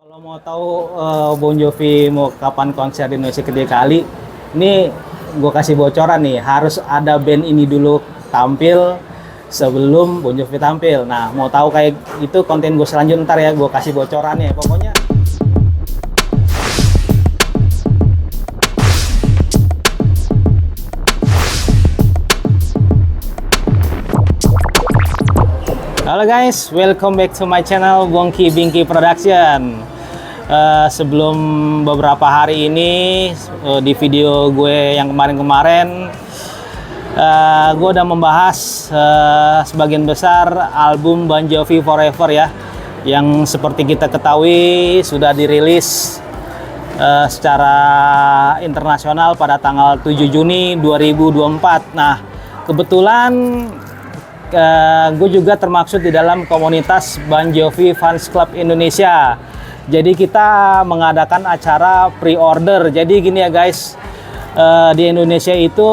Kalau mau tahu Bon Jovi mau kapan konser di Indonesia ketiga kali, ini gue kasih bocoran nih, harus ada band ini dulu tampil sebelum Bon Jovi tampil. Nah, mau tahu kayak itu konten gue selanjutnya ntar ya, gue kasih bocorannya. Pokoknya. Halo guys, welcome back to my channel Bongki Bingki Production. Sebelum beberapa hari ini di video gue yang kemarin-kemarin gue udah membahas sebagian besar album Bon Jovi Forever ya, yang seperti kita ketahui sudah dirilis secara internasional pada tanggal 7 Juni 2024. Nah, kebetulan gue juga termaksud di dalam komunitas Bon Jovi Fans Club Indonesia. Jadi kita mengadakan acara pre-order. Jadi gini ya guys, di Indonesia itu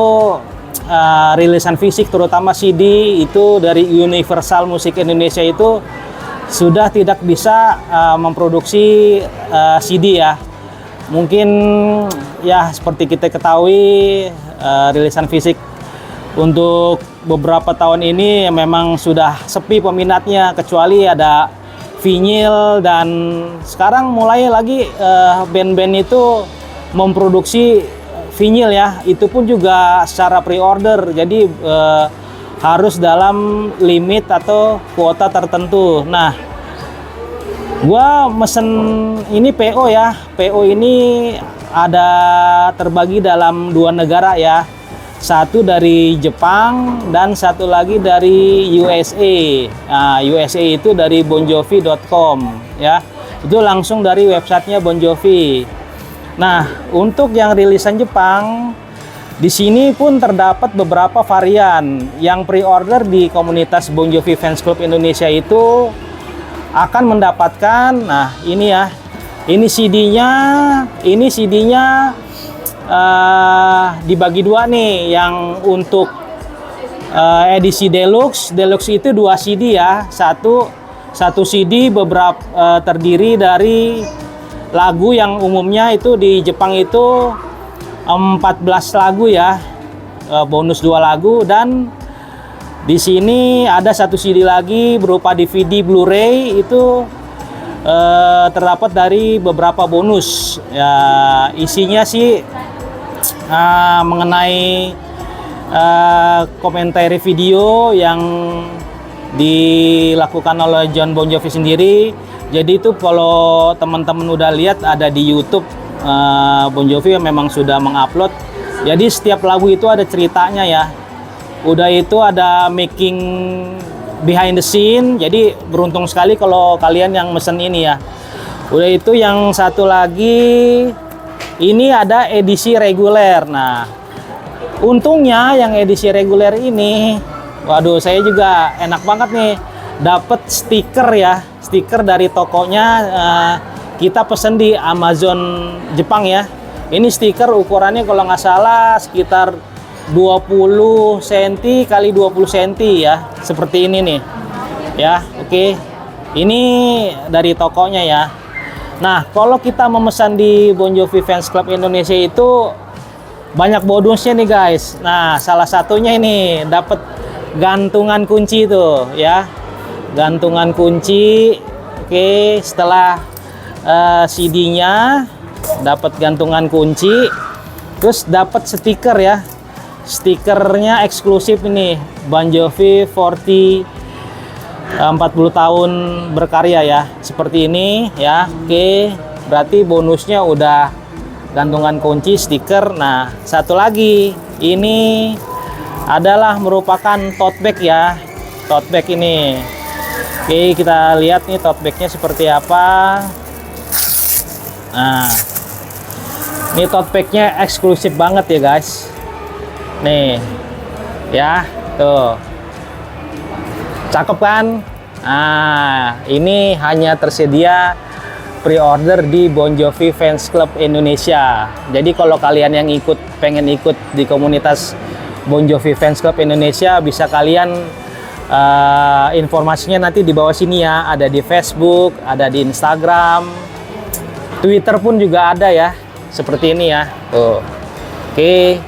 rilisan fisik terutama CD itu dari Universal Music Indonesia itu sudah tidak bisa memproduksi CD ya. Mungkin ya seperti kita ketahui rilisan fisik untuk beberapa tahun ini memang sudah sepi peminatnya, kecuali ada vinyl, dan sekarang mulai lagi band-band itu memproduksi vinyl ya, itu pun juga secara pre-order, jadi harus dalam limit atau kuota tertentu. Nah, gua mesen ini PO ya, PO ini ada terbagi dalam dua negara ya. Satu dari Jepang dan satu lagi dari USA. Nah, USA itu dari bonjovi.com ya. Itu langsung dari websitenya Bon Jovi. Nah, untuk yang rilisan Jepang, di sini pun terdapat beberapa varian. Yang pre-order di komunitas Bon Jovi Fans Club Indonesia itu akan mendapatkan, nah ini ya, ini CD-nya dibagi dua nih, yang untuk edisi deluxe itu 2 CD ya, satu CD beberapa terdiri dari lagu yang umumnya itu di Jepang itu 14 lagu ya, bonus 2 lagu, dan di sini ada satu CD lagi berupa DVD Blu-ray itu terdapat dari beberapa bonus ya. Isinya sih mengenai komentar video yang dilakukan oleh Jon Bon Jovi sendiri. Jadi itu kalau teman-teman udah lihat ada di YouTube, Bon Jovi memang sudah mengupload. Jadi setiap lagu itu ada ceritanya ya. Udah itu ada making behind the scene. Jadi beruntung sekali kalau kalian yang mesen ini ya. Udah itu yang satu lagi, ini ada edisi reguler. Nah, untungnya yang edisi reguler ini, waduh, saya juga enak banget nih, dapat stiker ya, stiker dari tokonya. Kita pesen di Amazon Jepang ya. Ini stiker ukurannya kalau nggak salah sekitar 20 cm kali 20 cm ya, seperti ini nih ya. Oke, ini dari tokonya ya. Nah, kalau kita memesan di Bon Jovi Fans Club Indonesia itu banyak bonusnya nih guys. Nah, salah satunya ini dapat gantungan kunci tuh ya, gantungan kunci. Oke, setelah CD-nya dapat gantungan kunci, terus dapat stiker ya. Stikernya eksklusif ini, Bon Jovi 40 tahun berkarya ya, seperti ini ya. Oke, berarti bonusnya udah gantungan kunci, stiker. Nah, satu lagi ini adalah merupakan tote bag ya, tote bag ini. Oke, kita lihat nih tote bagnya seperti apa. Nah, ini tote bagnya eksklusif banget ya guys. Nih ya, tuh cakep kan. Nah, ini hanya tersedia pre-order di Bon Jovi Fans Club Indonesia. Jadi kalau kalian yang pengen ikut di komunitas Bon Jovi Fans Club Indonesia, bisa kalian informasinya nanti di bawah sini ya, ada di Facebook, ada di Instagram, Twitter pun juga ada ya, seperti ini ya. Tuh. Oke.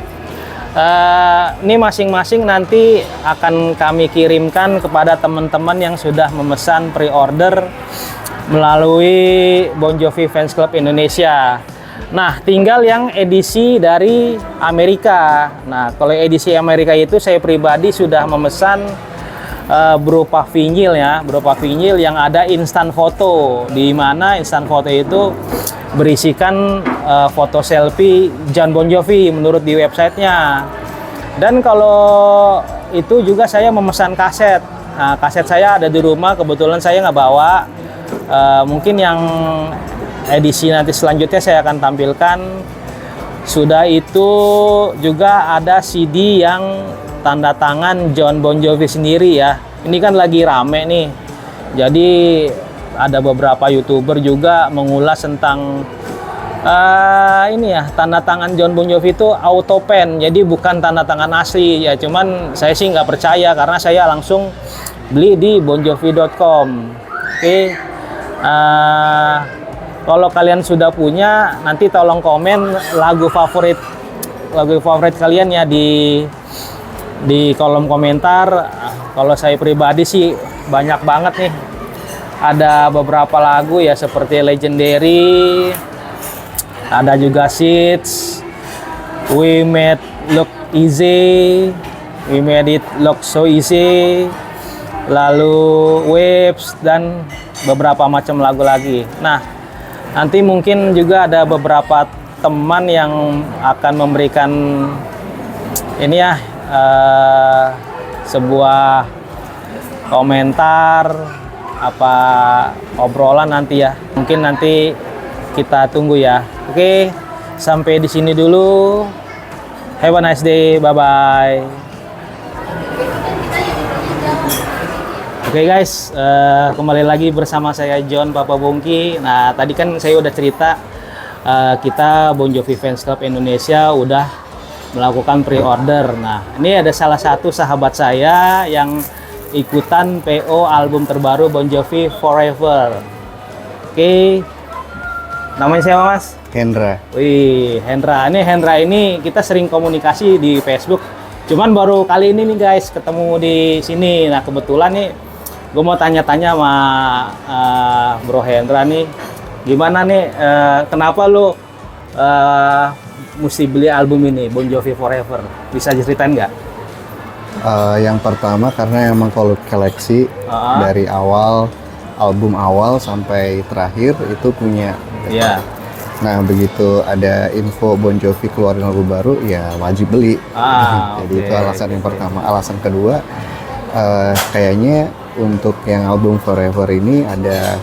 Ini masing-masing nanti akan kami kirimkan kepada teman-teman yang sudah memesan pre-order melalui Bon Jovi Fans Club Indonesia. Nah, tinggal yang edisi dari Amerika. Nah, kalau edisi Amerika itu saya pribadi sudah memesan berupa vinyl ya, berupa vinyl yang ada instan foto, di mana instan foto itu berisikan foto selfie Jon Bon Jovi menurut di websitenya. Dan kalau itu juga saya memesan kaset. Nah, kaset saya ada di rumah, kebetulan saya nggak bawa. Mungkin yang edisi nanti selanjutnya saya akan tampilkan. Sudah itu juga ada CD yang tanda tangan Jon Bon Jovi sendiri ya. Ini kan lagi rame nih. Jadi ada beberapa YouTuber juga mengulas tentang ini ya, tanda tangan Jon Bon Jovi itu auto pen, jadi bukan tanda tangan asli ya. Cuman saya sih nggak percaya karena saya langsung beli di bonjovi.com. Oke. Kalau kalian sudah punya, nanti tolong komen lagu favorit kalian ya di kolom komentar. Kalau saya pribadi sih banyak banget nih. Ada beberapa lagu ya seperti Legendary, ada juga Seeds, We Made Look Easy, We Made It Look So Easy, lalu Waves, dan beberapa macam lagu lagi. Nah, nanti mungkin juga ada beberapa teman yang akan memberikan ini ya, sebuah komentar apa obrolan nanti ya. Mungkin nanti kita tunggu ya. Oke, sampai di sini dulu. Have a nice day. Bye bye. Oke guys, kembali lagi bersama saya John Papa Bongki. Nah, tadi kan saya udah cerita kita Bon Jovi Fans Club Indonesia udah melakukan pre-order. Nah, ini ada salah satu sahabat saya yang ikutan PO album terbaru Bon Jovi Forever. Oke, namanya siapa Mas? Hendra. Wih, Hendra. Ini kita sering komunikasi di Facebook. Cuman baru kali ini nih guys ketemu di sini. Nah, kebetulan nih gue mau tanya-tanya sama Bro Hendra nih. Gimana nih, kenapa lu mesti beli album ini, Bon Jovi Forever? Bisa ceritain nggak? Yang pertama karena emang kalau koleksi dari awal, album awal sampai terakhir itu punya. Iya. Nah, begitu ada info Bon Jovi keluarin album baru, ya wajib beli. Jadi itu alasan yang pertama. Alasan kedua, kayaknya untuk yang album Forever ini ada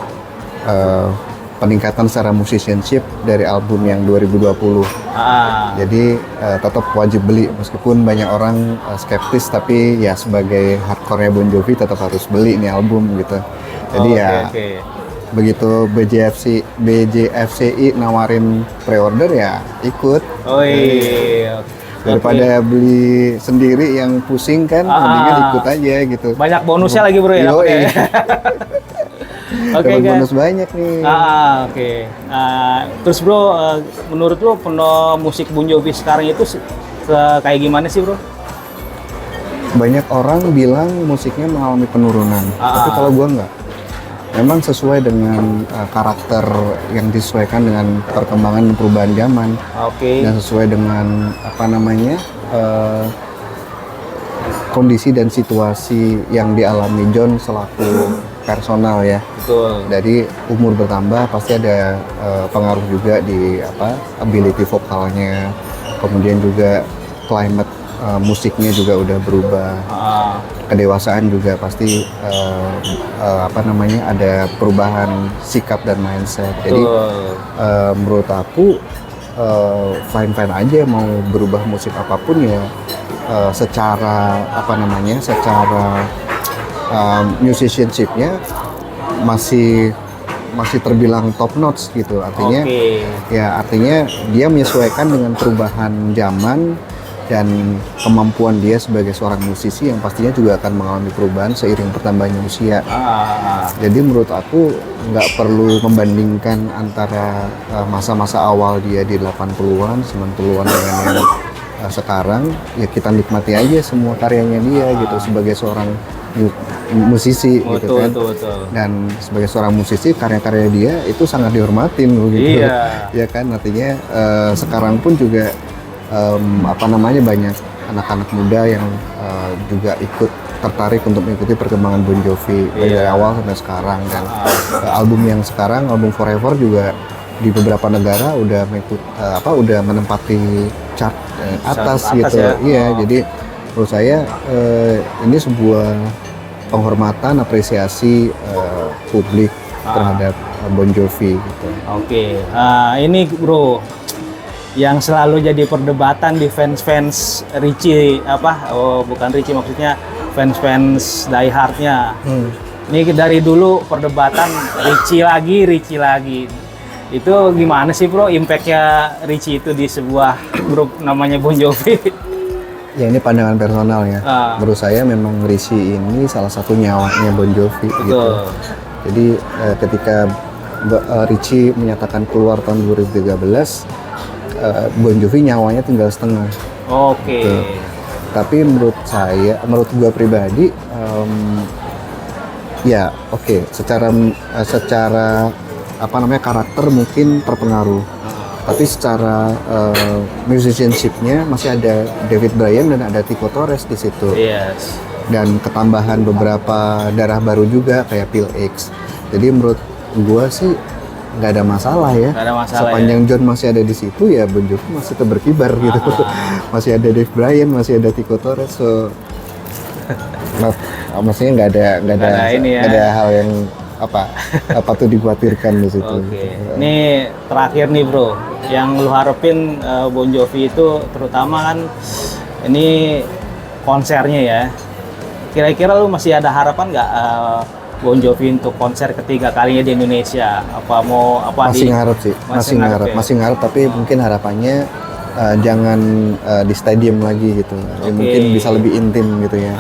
peningkatan secara musicianship dari album yang 2020. Jadi tetap wajib beli meskipun banyak orang skeptis, tapi ya sebagai hardcore-nya Bon Jovi tetap harus beli nih album gitu. Jadi begitu BJFCI nawarin pre-order ya ikut. Daripada beli sendiri yang pusing kan, mendingan ikut aja gitu. Banyak bonusnya lagi bro ya. Oke, bonus banyak nih. Terus bro, menurut lo musik Bon Jovi sekarang itu kayak gimana sih bro? Banyak orang bilang musiknya mengalami penurunan, tapi kalau gua enggak. Memang sesuai dengan karakter yang disesuaikan dengan perkembangan dan perubahan zaman. Dan sesuai dengan kondisi dan situasi yang dialami Jon selaku personal ya. Betul. Jadi umur bertambah pasti ada pengaruh juga di ability vokalnya, kemudian juga climate musiknya juga udah berubah. Kedewasaan juga pasti ada perubahan sikap dan mindset. Jadi menurut aku fine aja mau berubah musik apapun ya, secara musicianship-nya masih terbilang top notch gitu. Artinya dia menyesuaikan dengan perubahan zaman, dan kemampuan dia sebagai seorang musisi yang pastinya juga akan mengalami perubahan seiring bertambahnya usia. Jadi menurut aku nggak perlu membandingkan antara masa-masa awal dia di 80-an, 90-an dengan yang sekarang. Ya kita nikmati aja semua karyanya dia gitu sebagai seorang musisi gitu kan. Betul. Dan sebagai seorang musisi karya-karya dia itu sangat dihormatin gitu. Ya kan, artinya sekarang pun juga banyak anak-anak muda yang juga ikut tertarik untuk mengikuti perkembangan Bon Jovi dari awal sampai sekarang. Dan album yang sekarang, album Forever juga di beberapa negara udah udah menempati chart atas gitu. Ya. Jadi menurut saya ini sebuah penghormatan, apresiasi publik terhadap Bon Jovi gitu. Oke. Ini bro, yang selalu jadi perdebatan di fans Richie bukan Richie, maksudnya fans Die Hard-nya. Ini dari dulu perdebatan Richie lagi. Itu gimana sih bro impact-nya Richie itu di sebuah grup namanya Bon Jovi? Ya ini pandangan personal ya. Menurut saya memang Richie ini salah satu nyawanya Bon Jovi gitu. Jadi ketika Richie menyatakan keluar tahun 2013, Bon Jovi nyawanya tinggal setengah. Gitu. Tapi menurut gua pribadi, secara karakter mungkin terpengaruh. Tapi secara musicianship-nya masih ada David Bryan dan ada Tico Torres di situ. Dan ketambahan beberapa darah baru juga kayak Phil X. Jadi menurut gua sih nggak ada masalah ya. Sepanjang John masih ada di situ ya Bon Jovi masih tetap berkibar gitu. Masih ada Dave Bryan, masih ada Tico Torres. So maksudnya nggak ada hal yang patut dikhawatirkan di situ. Ini terakhir nih bro, yang lu harapin Bon Jovi itu terutama kan ini konsernya ya. Kira-kira lu masih ada harapan nggak Bon Jovi untuk konser ketiga kalinya di Indonesia? Masih ngarep tapi mungkin harapannya jangan di stadium lagi gitu. Mungkin bisa lebih intim gitu ya.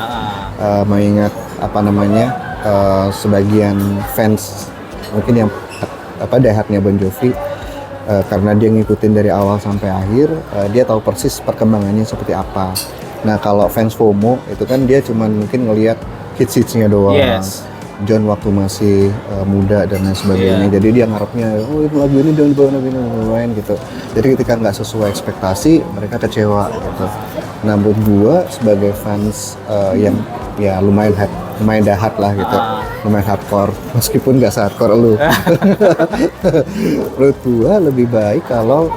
Mengingat sebagian fans mungkin yang diehatnya Bon Jovi karena dia ngikutin dari awal sampai akhir, dia tahu persis perkembangannya seperti apa. Nah kalau fans FOMO itu kan dia cuman mungkin ngelihat hits-hitsnya doang. John waktu masih muda dan lain sebagainya, jadi dia ngarepnya lagu ini dong dibawa main gitu. Jadi ketika nggak sesuai ekspektasi, mereka kecewa gitu. Nah menurut gua sebagai fans yang ya lumayan dahat lah gitu, lumayan hardcore, meskipun nggak se-hardcore lu. Menurut gua lebih baik kalau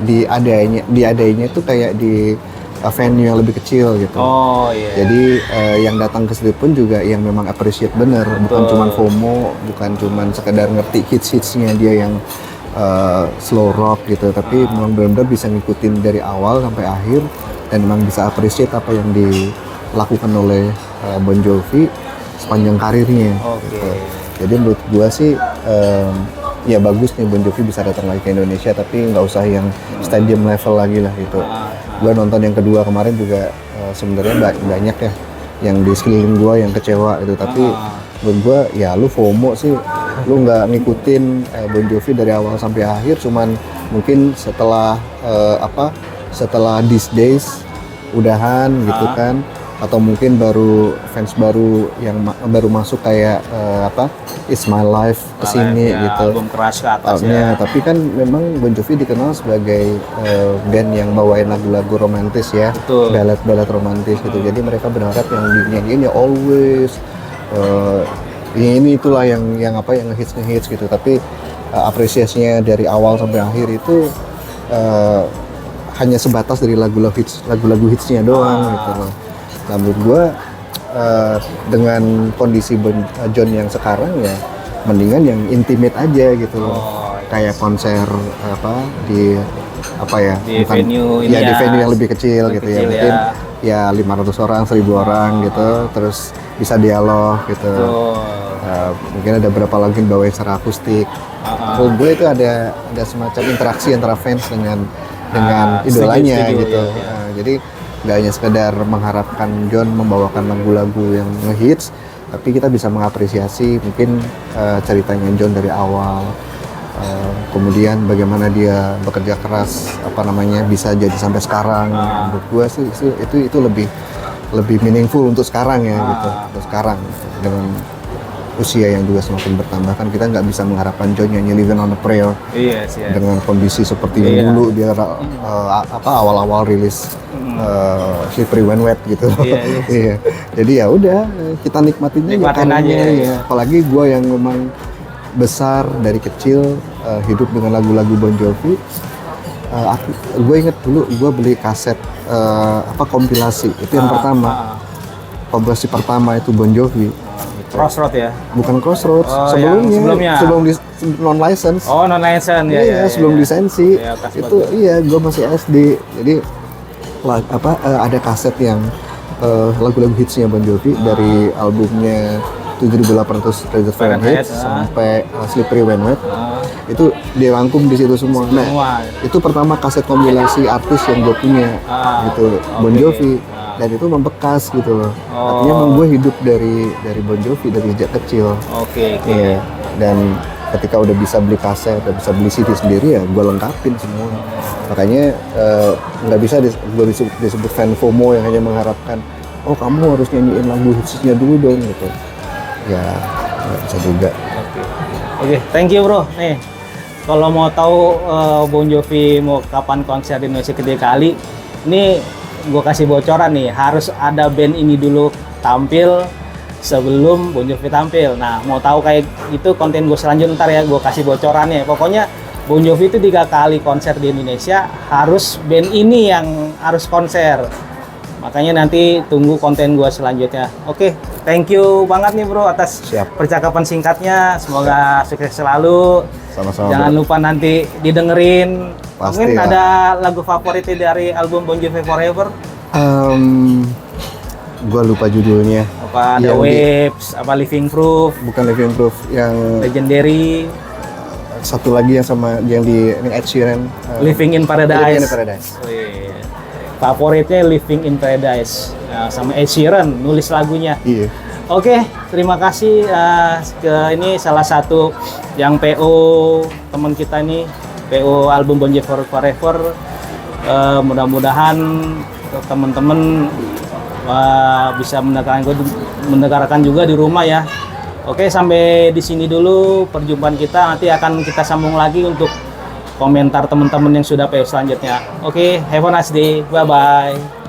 diadainya itu kayak di venue yang lebih kecil gitu. Jadi yang datang ke situ pun juga yang memang appreciate bener, bukan cuma FOMO, bukan cuma sekedar ngerti hits-hitsnya dia yang slow rock gitu, tapi memang benar-benar bisa ngikutin dari awal sampai akhir dan memang bisa appreciate apa yang dilakukan oleh Bon Jovi sepanjang karirnya. Gitu. Jadi menurut gua sih ya bagus nih Bon Jovi bisa datang lagi ke Indonesia, tapi nggak usah yang stadium level lagi lah gitu. Gue nonton yang kedua kemarin juga sebenarnya banyak ya yang di sekeliling gue yang kecewa gitu, tapi menurut gue ya lu FOMO sih, lu nggak ngikutin Bon Jovi dari awal sampai akhir, cuman mungkin setelah These Days udahan gitu kan, atau mungkin fans baru yang baru masuk kayak It's My Life kesini gitu. Album keras ke atas ya. Tapi kan memang Bon Jovi dikenal sebagai band yang bawain lagu-lagu romantis ya, ballad romantis gitu. Jadi mereka berharap yang dinyanyiin ya Always, ini itulah yang hits gitu. Tapi apresiasinya dari awal sampai akhir itu hanya sebatas dari lagu-lagu hitsnya doang gitu loh. Nah menurut gue dengan kondisi John yang sekarang ya mendingan yang intimate aja gitu loh. Kayak konser di venue yang lebih kecil gitu ya. Mungkin ya 500 orang, 1000 orang gitu, terus bisa dialog gitu. Mungkin ada beberapa lagu yang bawain secara akustik. Menurut gue itu ada semacam interaksi antara fans dengan dengan setuju, idolanya setuju, gitu. iya. Jadi nggak hanya sekedar mengharapkan John membawakan lagu-lagu yang ngehits, tapi kita bisa mengapresiasi mungkin ceritanya John dari awal, kemudian bagaimana dia bekerja keras, bisa jadi sampai sekarang. Menurut gue sih itu lebih meaningful untuk sekarang ya gitu, untuk sekarang dengan usia yang juga semakin bertambah, kan kita nggak bisa mengharapkan John nyanyi Living on a Prayer dengan kondisi seperti yang dulu dia awal-awal rilis Slippery When Wet gitu. Iya. Jadi ya udah, kita nikmatin aja ya. Apalagi gue yang memang besar dari kecil hidup dengan lagu-lagu Bon Jovi. Gue inget dulu gue beli kaset kompilasi itu yang pertama. Kompilasi pertama itu Bon Jovi. Crossroad ya? Bukan Crossroads, sebelumnya. Sebelum non-license. Oh, non-license ya. Iya, sebelum lisensi. Itu gue masih SD. Jadi ada kaset yang lagu-lagu hitsnya Bon Jovi dari albumnya 7.800 Fahrenheit sampai Slippery When Wet. Itu dirangkum di situ semua. Nah, itu pertama kaset kompilasi artis yang gue punya gitu, Bon Jovi. Dan itu membekas gitu loh. Artinya emang gue hidup dari Bon Jovi dari sejak kecil. Iya. Dan ketika udah bisa beli kaset, udah bisa beli CD sendiri, ya gue lengkapin semua. Makanya nggak bisa gue disebut fan FOMO yang hanya mengharapkan, oh kamu harus nyanyiin lagu hitsnya dulu dong gitu. Ya nggak bisa juga. Oke, thank you bro. Nih, kalau mau tahu Bon Jovi mau kapan konser di Indonesia kedua kali, ini gue kasih bocoran nih, harus ada band ini dulu tampil sebelum Bon Jovi tampil. Nah, mau tahu kayak gitu konten gue selanjutnya ntar ya, gue kasih bocorannya. Pokoknya Bon Jovi itu 3 kali konser di Indonesia, harus band ini yang harus konser. Makanya nanti tunggu konten gue selanjutnya. Oke, thank you banget nih bro atas percakapan singkatnya. Semoga sukses selalu. Sama-sama. Jangan lupa nanti didengerin. Pasti mungkin ya. ada lagu favoritnya dari album Bon Jovi Forever? Gue lupa judulnya. Apa The Waves, apa Living Proof? Bukan Living Proof, yang Legendary. Satu lagi yang sama yang di Ed Sheeran. Living in Paradise. Living in Paradise. Oh, iya. Favoritnya Living in Paradise. Nah, sama Ed Sheeran nulis lagunya. Iya. Oke, terima kasih ke ini salah satu yang PO teman kita nih, PO album Bon Jovi Forever. Mudah-mudahan teman-teman bisa mendengarkan juga di rumah ya. Oke, sampai di sini dulu perjumpaan kita. Nanti akan kita sambung lagi untuk komentar teman-teman yang sudah PO selanjutnya. Oke, have a nice day. Bye-bye.